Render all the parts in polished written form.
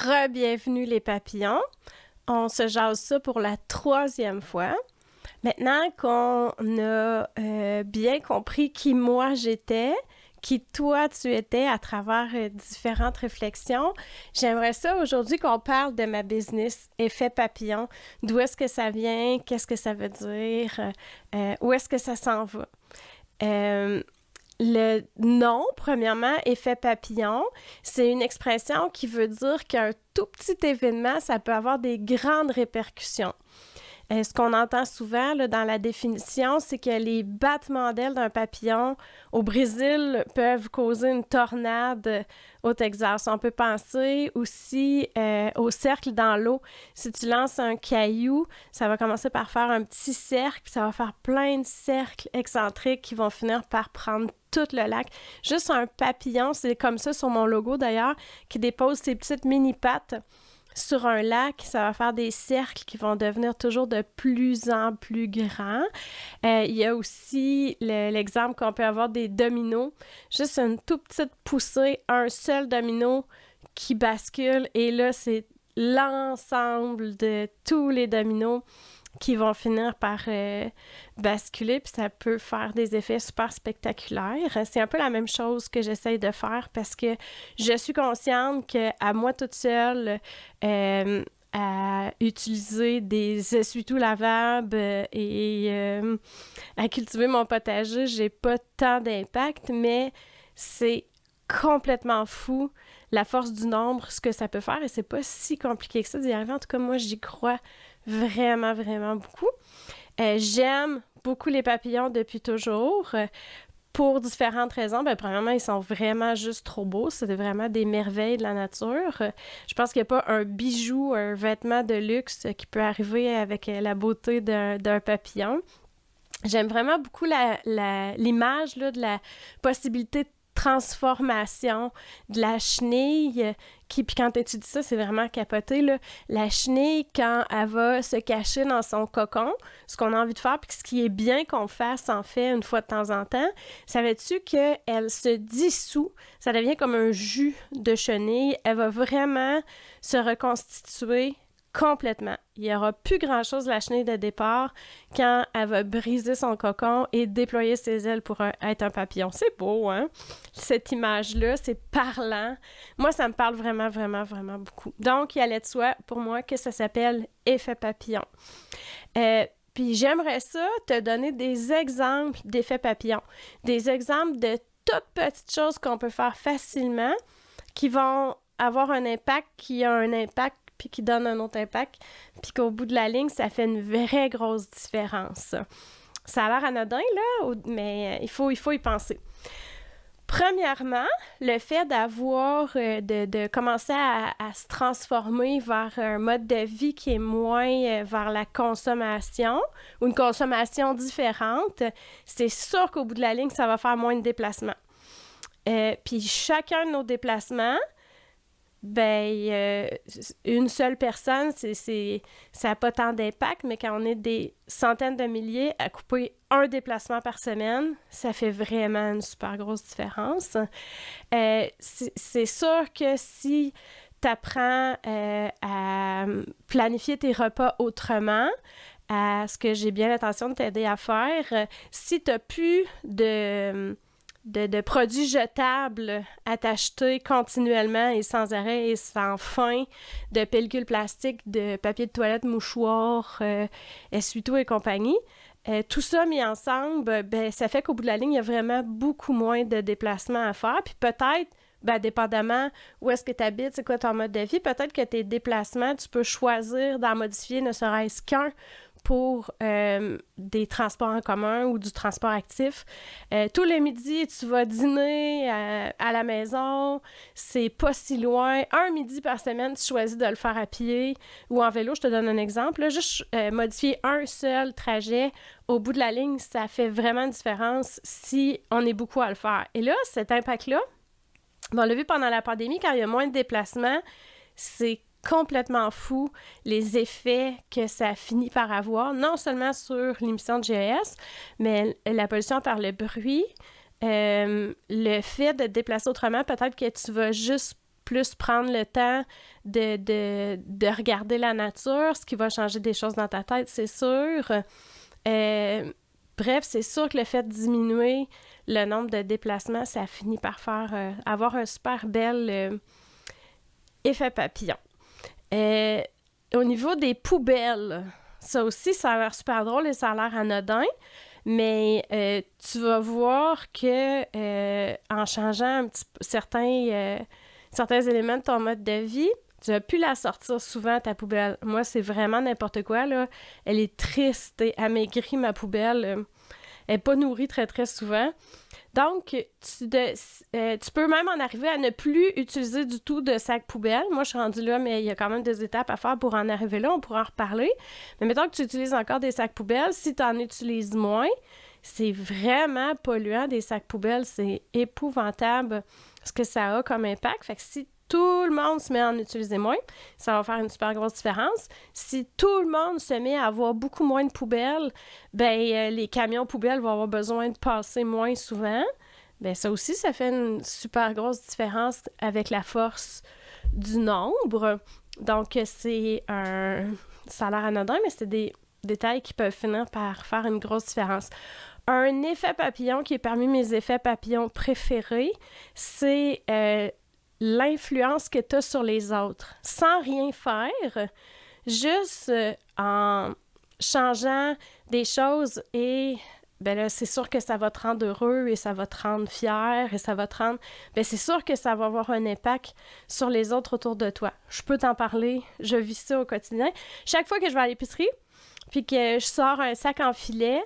Re-bienvenue les papillons. On se jase ça pour la 3e fois. Maintenant qu'on a bien compris qui moi j'étais, qui toi tu étais à travers différentes réflexions, j'aimerais ça aujourd'hui qu'on parle de ma business Effet Papillon. D'où est-ce que ça vient? Qu'est-ce que ça veut dire? Où est-ce que ça s'en va? Le nom, premièrement, effet papillon, c'est une expression qui veut dire qu'un tout petit événement, ça peut avoir des grandes répercussions. Ce qu'on entend souvent là, dans la définition, c'est que les battements d'ailes d'un papillon au Brésil peuvent causer une tornade au Texas. On peut penser aussi au cercle dans l'eau. Si tu lances un caillou, ça va commencer par faire un petit cercle, puis ça va faire plein de cercles excentriques qui vont finir par prendre tout le lac. Juste un papillon, c'est comme ça sur mon logo d'ailleurs, qui dépose ses petites mini-pattes sur un lac, ça va faire des cercles qui vont devenir toujours de plus en plus grands. Il y a aussi l'exemple qu'on peut avoir des dominos. Juste une toute petite poussée, un seul domino qui bascule et là, c'est l'ensemble de tous les dominos qui vont finir par basculer, puis ça peut faire des effets super spectaculaires. C'est un peu la même chose que j'essaye de faire parce que je suis consciente qu'à moi toute seule, à utiliser des essuie-tout lavables et à cultiver mon potager, j'ai pas tant d'impact, mais c'est complètement fou la force du nombre, ce que ça peut faire, et c'est pas si compliqué que ça d'y arriver. En tout cas, moi, j'y crois vraiment, vraiment beaucoup. J'aime beaucoup les papillons depuis toujours. Pour différentes raisons. Premièrement, ils sont vraiment juste trop beaux. C'est vraiment des merveilles de la nature. Je pense qu'il n'y a pas un bijou, un vêtement de luxe qui peut arriver avec la beauté d'un papillon. J'aime vraiment beaucoup l'image là, de la possibilité de transformation de la chenille puis quand tu étudies ça, c'est vraiment capoté, là. La chenille, quand elle va se cacher dans son cocon, ce qu'on a envie de faire, puis ce qui est bien qu'on fasse, en fait, une fois de temps en temps, savais-tu qu'elle se dissout, ça devient comme un jus de chenille, elle va vraiment se reconstituer complètement. Il n'y aura plus grand-chose de la chenille de départ quand elle va briser son cocon et déployer ses ailes pour être un papillon. C'est beau, hein? Cette image-là, c'est parlant. Moi, ça me parle vraiment, vraiment, vraiment beaucoup. Donc, il allait de soi, pour moi, que ça s'appelle effet papillon. Puis j'aimerais ça te donner des exemples d'effets papillon. Des exemples de toutes petites choses qu'on peut faire facilement qui vont avoir un impact, qui a un impact puis qui donne un autre impact, puis qu'au bout de la ligne, ça fait une vraie grosse différence. Ça a l'air anodin, là, mais il faut y penser. Premièrement, le fait d'avoir, de commencer à se transformer vers un mode de vie qui est moins vers la consommation ou une consommation différente, c'est sûr qu'au bout de la ligne, ça va faire moins de déplacements. Puis chacun de nos déplacements, une seule personne, ça n'a pas tant d'impact, mais quand on est des centaines de milliers à couper un déplacement par semaine, ça fait vraiment une super grosse différence. C'est sûr que si tu apprends à planifier tes repas autrement, à ce que j'ai bien l'intention de t'aider à faire, si tu n'as plus de produits jetables à t'acheter continuellement et sans arrêt et sans fin, de pellicules plastiques, de papier de toilette, mouchoirs, essuie-tout et compagnie. Tout ça mis ensemble, ça fait qu'au bout de la ligne, il y a vraiment beaucoup moins de déplacements à faire. Puis peut-être, dépendamment où est-ce que tu habites, c'est quoi ton mode de vie, peut-être que tes déplacements, tu peux choisir d'en modifier ne serait-ce qu'un pour des transports en commun ou du transport actif. Tous les midis, tu vas dîner à la maison, c'est pas si loin. Un midi par semaine, tu choisis de le faire à pied ou en vélo. Je te donne un exemple. Là, juste modifier un seul trajet, au bout de la ligne, ça fait vraiment une différence si on est beaucoup à le faire. Et là, cet impact-là, on l'a vu pendant la pandémie, quand il y a moins de déplacements, c'est complètement fou les effets que ça finit par avoir, non seulement sur l'émission de GES, mais la pollution par le bruit, le fait de te déplacer autrement, peut-être que tu vas juste plus prendre le temps de regarder la nature, ce qui va changer des choses dans ta tête, c'est sûr. Bref, c'est sûr que le fait de diminuer le nombre de déplacements, ça finit par faire avoir un super bel effet papillon. Au niveau des poubelles, ça aussi, ça a l'air super drôle et ça a l'air anodin, mais tu vas voir que en changeant un petit peu certains éléments de ton mode de vie, tu vas plus la sortir souvent, ta poubelle. Moi, c'est vraiment n'importe quoi, là. Elle est triste et amaigrie, ma poubelle. Elle n'est pas nourrie très, très souvent. Donc, tu peux même en arriver à ne plus utiliser du tout de sac poubelle. Moi, je suis rendue là, mais il y a quand même des étapes à faire pour en arriver là. On pourra en reparler. Mais mettons que tu utilises encore des sacs poubelles, si tu en utilises moins, c'est vraiment polluant, des sacs poubelles. C'est épouvantable ce que ça a comme impact. Fait que si tout le monde se met à en utiliser moins, ça va faire une super grosse différence. Si tout le monde se met à avoir beaucoup moins de poubelles, les camions poubelles vont avoir besoin de passer moins souvent. Ça aussi, ça fait une super grosse différence avec la force du nombre. Donc, ça a l'air anodin, mais c'est des détails qui peuvent finir par faire une grosse différence. Un effet papillon qui est parmi mes effets papillons préférés, c'est l'influence que tu as sur les autres. Sans rien faire, juste en changeant des choses et là, c'est sûr que ça va te rendre heureux et ça va te rendre fier et ça va te rendre... c'est sûr que ça va avoir un impact sur les autres autour de toi. Je peux t'en parler, je vis ça au quotidien. Chaque fois que je vais à l'épicerie puis que je sors un sac en filet,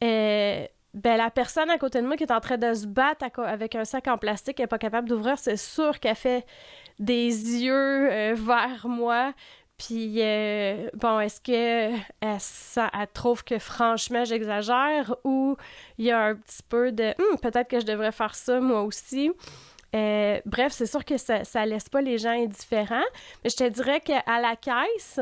la personne à côté de moi qui est en train de se battre avec un sac en plastique, elle n'est pas capable d'ouvrir, c'est sûr qu'elle fait des yeux vers moi. Puis, est-ce qu'elle trouve que franchement j'exagère ou il y a un petit peu de peut-être que je devrais faire ça moi aussi. Bref, c'est sûr que ça laisse pas les gens indifférents, mais je te dirais qu'à la caisse,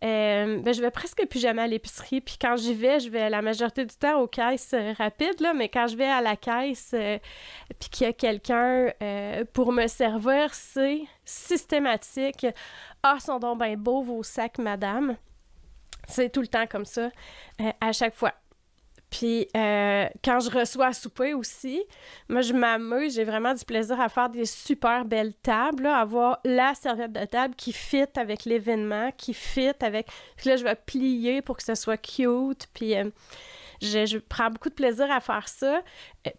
je vais presque plus jamais à l'épicerie, puis quand je vais la majorité du temps aux caisses rapides, là, mais quand je vais à la caisse puis qu'il y a quelqu'un pour me servir, c'est systématique. « Ah, sont donc bien beaux vos sacs, madame! » C'est tout le temps comme ça, à chaque fois. Puis, quand je reçois à souper aussi, moi, je m'amuse, j'ai vraiment du plaisir à faire des super belles tables, là, avoir la serviette de table qui fit avec l'événement, qui fit avec... Puis là, je vais plier pour que ce soit cute, puis je prends beaucoup de plaisir à faire ça.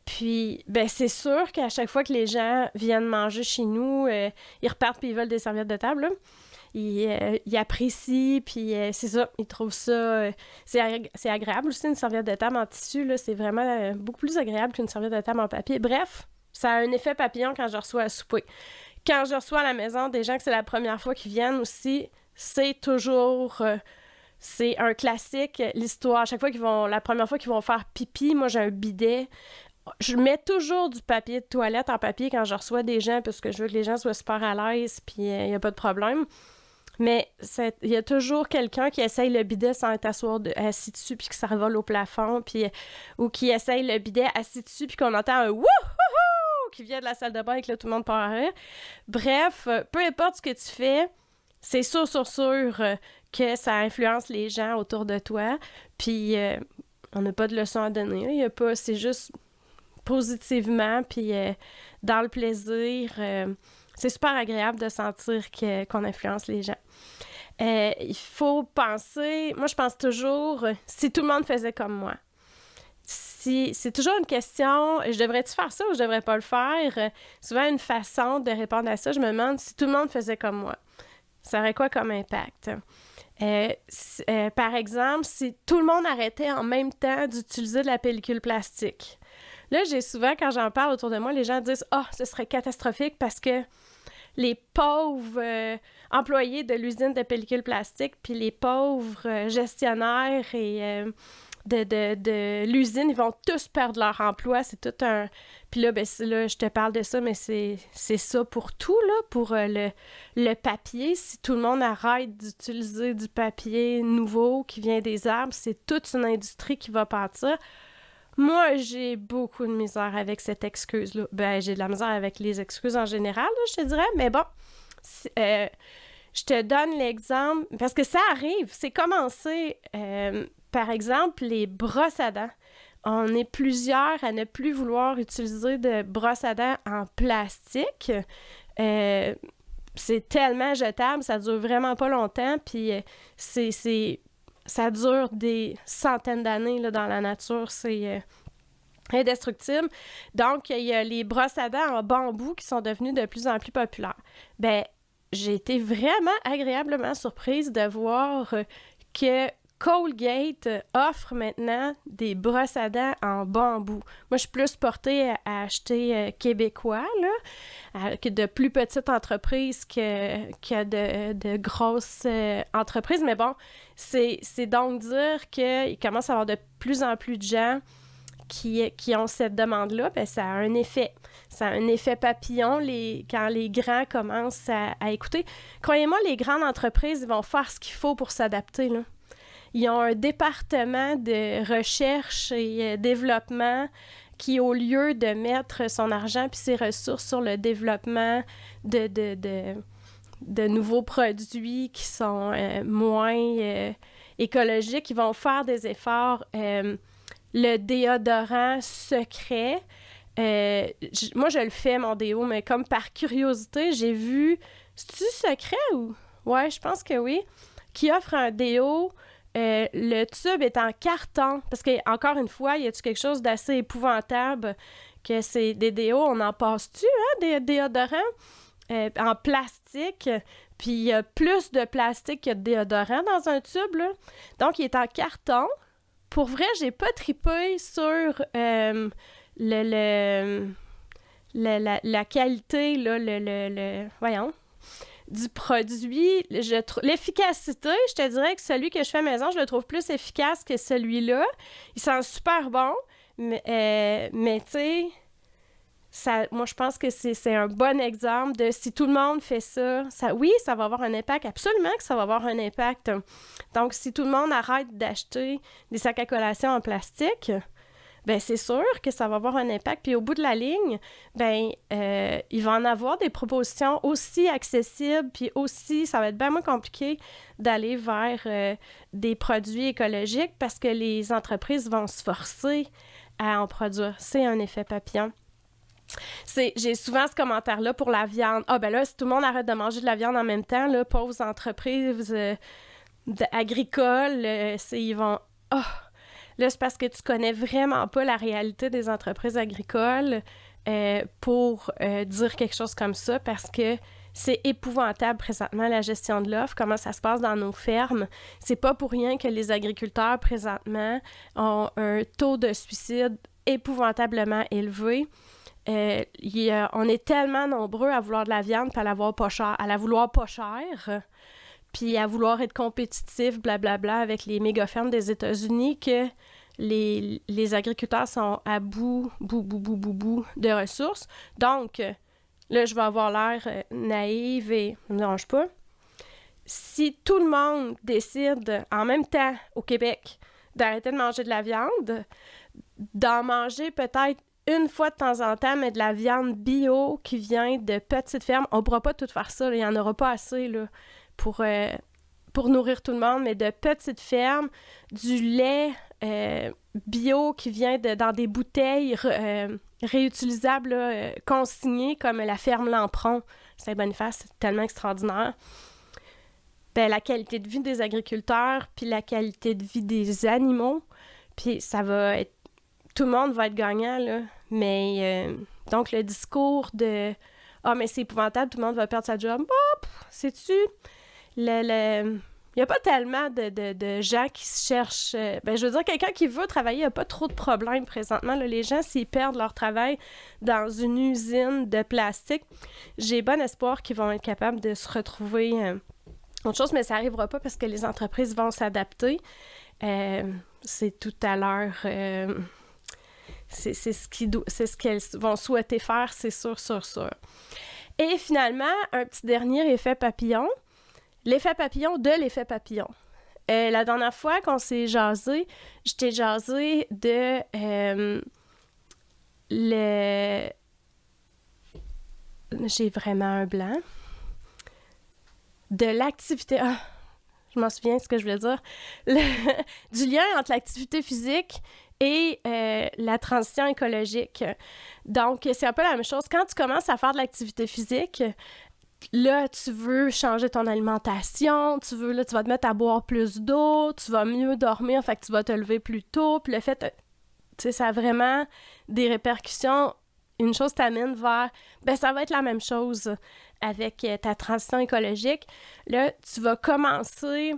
Puis, c'est sûr qu'à chaque fois que les gens viennent manger chez nous, ils repartent puis ils veulent des serviettes de table, là. Ils apprécient, puis c'est ça, ils trouvent ça... c'est agréable aussi, une serviette de table en tissu, là, c'est vraiment beaucoup plus agréable qu'une serviette de table en papier. Bref, ça a un effet papillon quand je reçois à souper. Quand je reçois à la maison des gens que c'est la première fois qu'ils viennent aussi, c'est toujours... c'est un classique, l'histoire. À chaque fois la première fois qu'ils vont faire pipi, moi j'ai un bidet. Je mets toujours du papier de toilette en papier quand je reçois des gens parce que je veux que les gens soient super à l'aise, puis il n'y a pas de problème. Mais il y a toujours quelqu'un qui essaye le bidet sans être assis dessus puis que ça revole au plafond, puis ou qui essaye le bidet assis dessus puis qu'on entend un « wouhou » qui vient de la salle de bain et que là, tout le monde part à rire. Bref, peu importe ce que tu fais, c'est sûr que ça influence les gens autour de toi. Puis on n'a pas de leçon à donner. Il y a pas, c'est juste positivement, puis dans le plaisir. C'est super agréable de sentir qu'on influence les gens. Il faut penser... Moi, je pense toujours, si tout le monde faisait comme moi. C'est toujours une question, je devrais-tu faire ça ou je devrais pas le faire? Souvent, une façon de répondre à ça, je me demande si tout le monde faisait comme moi. Ça aurait quoi comme impact? Par exemple, si tout le monde arrêtait en même temps d'utiliser de la pellicule plastique. Là, j'ai souvent, quand j'en parle autour de moi, les gens disent « Ah, ce serait catastrophique parce que les pauvres employés de l'usine de pellicule plastique puis les pauvres gestionnaires et de l'usine, ils vont tous perdre leur emploi. C'est tout un... » Puis là, là, je te parle de ça, mais c'est ça pour tout, là, pour le papier. Si tout le monde arrête d'utiliser du papier nouveau qui vient des arbres, c'est toute une industrie qui va partir. Moi, j'ai beaucoup de misère avec cette excuse-là. J'ai de la misère avec les excuses en général, là, je te dirais, mais bon, je te donne l'exemple, parce que ça arrive, c'est commencé, par exemple, les brosses à dents. On est plusieurs à ne plus vouloir utiliser de brosses à dents en plastique. C'est tellement jetable, ça dure vraiment pas longtemps, puis ça dure des centaines d'années là, dans la nature, c'est indestructible. Donc, il y a les brosses à dents en bambou qui sont devenues de plus en plus populaires. Ben, j'ai été vraiment agréablement surprise de voir que Colgate offre maintenant des brosses à dents en bambou. Moi, je suis plus portée à acheter québécois, là, que de plus petites entreprises que de grosses entreprises. Mais bon, c'est donc dire qu'il commence à y avoir de plus en plus de gens qui ont cette demande-là. Bien, ça a un effet. Ça a un effet papillon quand les grands commencent à écouter. Croyez-moi, les grandes entreprises, ils vont faire ce qu'il faut pour s'adapter, là. Ils ont un département de recherche et développement qui, au lieu de mettre son argent puis ses ressources sur le développement de nouveaux produits qui sont moins écologiques, ils vont faire des efforts. Le déodorant secret, moi, je le fais, mon déo, mais comme par curiosité, j'ai vu... C'est-tu secret ou... Ouais, je pense que oui. Qui offre un déo... le tube est en carton, parce que encore une fois, y a-tu quelque chose d'assez épouvantable que c'est des déos, on en passe-tu, hein, des déodorants en plastique, puis il y a plus de plastique que de déodorant dans un tube, là. Donc, il est en carton. Pour vrai, j'ai pas tripé sur la qualité, là, voyons, du produit. L'efficacité, je te dirais que celui que je fais maison, je le trouve plus efficace que celui-là. Il sent super bon, mais tu sais, moi, je pense que c'est un bon exemple de si tout le monde fait ça, oui, ça va avoir un impact. Absolument que ça va avoir un impact. Donc, si tout le monde arrête d'acheter des sacs à collation en plastique, ben c'est sûr que ça va avoir un impact. Puis au bout de la ligne, ben il va en avoir des propositions aussi accessibles, puis aussi, ça va être bien moins compliqué d'aller vers des produits écologiques parce que les entreprises vont se forcer à en produire. C'est un effet papillon. J'ai souvent ce commentaire-là pour la viande. Ah ben là, si tout le monde arrête de manger de la viande en même temps, là, pauvres entreprises agricoles, ils vont... Oh! Là, c'est parce que tu connais vraiment pas la réalité des entreprises agricoles pour dire quelque chose comme ça, parce que c'est épouvantable présentement, la gestion de l'offre, comment ça se passe dans nos fermes. C'est pas pour rien que les agriculteurs, présentement, ont un taux de suicide épouvantablement élevé. On est tellement nombreux à vouloir de la viande puis à la vouloir pas cher, puis à vouloir être compétitif, blablabla, avec les méga-fermes des États-Unis, que les agriculteurs sont à bout de ressources. Donc, là, je vais avoir l'air naïve et ne me dérange pas. Si tout le monde décide en même temps au Québec d'arrêter de manger de la viande, d'en manger peut-être une fois de temps en temps, mais de la viande bio qui vient de petites fermes, on ne pourra pas tout faire ça, il n'y en aura pas assez là, pour nourrir tout le monde, mais de petites fermes, du lait bio qui vient dans des bouteilles réutilisables, là, consignées, comme la ferme Lampron, Saint-Boniface, c'est tellement extraordinaire. Ben, la qualité de vie des agriculteurs, puis la qualité de vie des animaux, puis ça va être... Tout le monde va être gagnant, là, mais... donc, le discours de « Ah, mais c'est épouvantable, tout le monde va perdre sa job. » Oh, sais-tu... Il n'y a pas tellement de gens qui se cherchent... je veux dire, quelqu'un qui veut travailler, il n'y a pas trop de problèmes présentement. Là. Les gens, s'ils perdent leur travail dans une usine de plastique, j'ai bon espoir qu'ils vont être capables de se retrouver autre chose, mais ça n'arrivera pas parce que les entreprises vont s'adapter. C'est tout à l'heure... c'est ce qu'elles vont souhaiter faire, c'est sûr. Et finalement, un petit dernier effet papillon. L'effet papillon de l'effet papillon. La dernière fois qu'on s'est jasé, je t'ai jasé de J'ai vraiment un blanc. de l'activité... Ah, je m'en souviens ce que je voulais dire. Du lien entre l'activité physique et la transition écologique. Donc, c'est un peu la même chose. Quand tu commences à faire de l'activité physique, là, tu veux changer ton alimentation, tu vas te mettre à boire plus d'eau, tu vas mieux dormir, fait que tu vas te lever plus tôt, puis le fait, tu sais, ça a vraiment des répercussions. Une chose t'amène vers, ça va être la même chose avec ta transition écologique. Là, tu vas commencer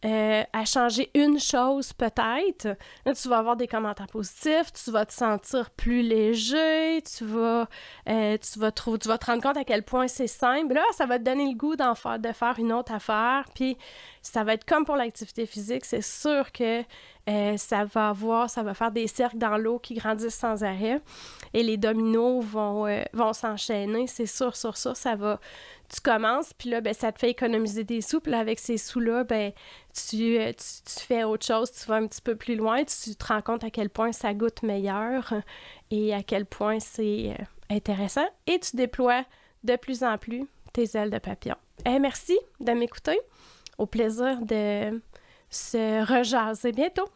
à changer une chose peut-être. Là, tu vas avoir des commentaires positifs, tu vas te sentir plus léger, tu vas te rendre compte à quel point c'est simple. Là, ça va te donner le goût de faire une autre affaire, puis ça va être comme pour l'activité physique, c'est sûr que ça va faire des cercles dans l'eau qui grandissent sans arrêt et les dominos vont s'enchaîner, c'est sûr, tu commences, puis là, ça te fait économiser des sous, puis là, avec ces sous-là, tu fais autre chose, tu vas un petit peu plus loin, tu te rends compte à quel point ça goûte meilleur et à quel point c'est intéressant, et tu déploies de plus en plus tes ailes de papillon. Merci de m'écouter. Au plaisir de se rejaser bientôt.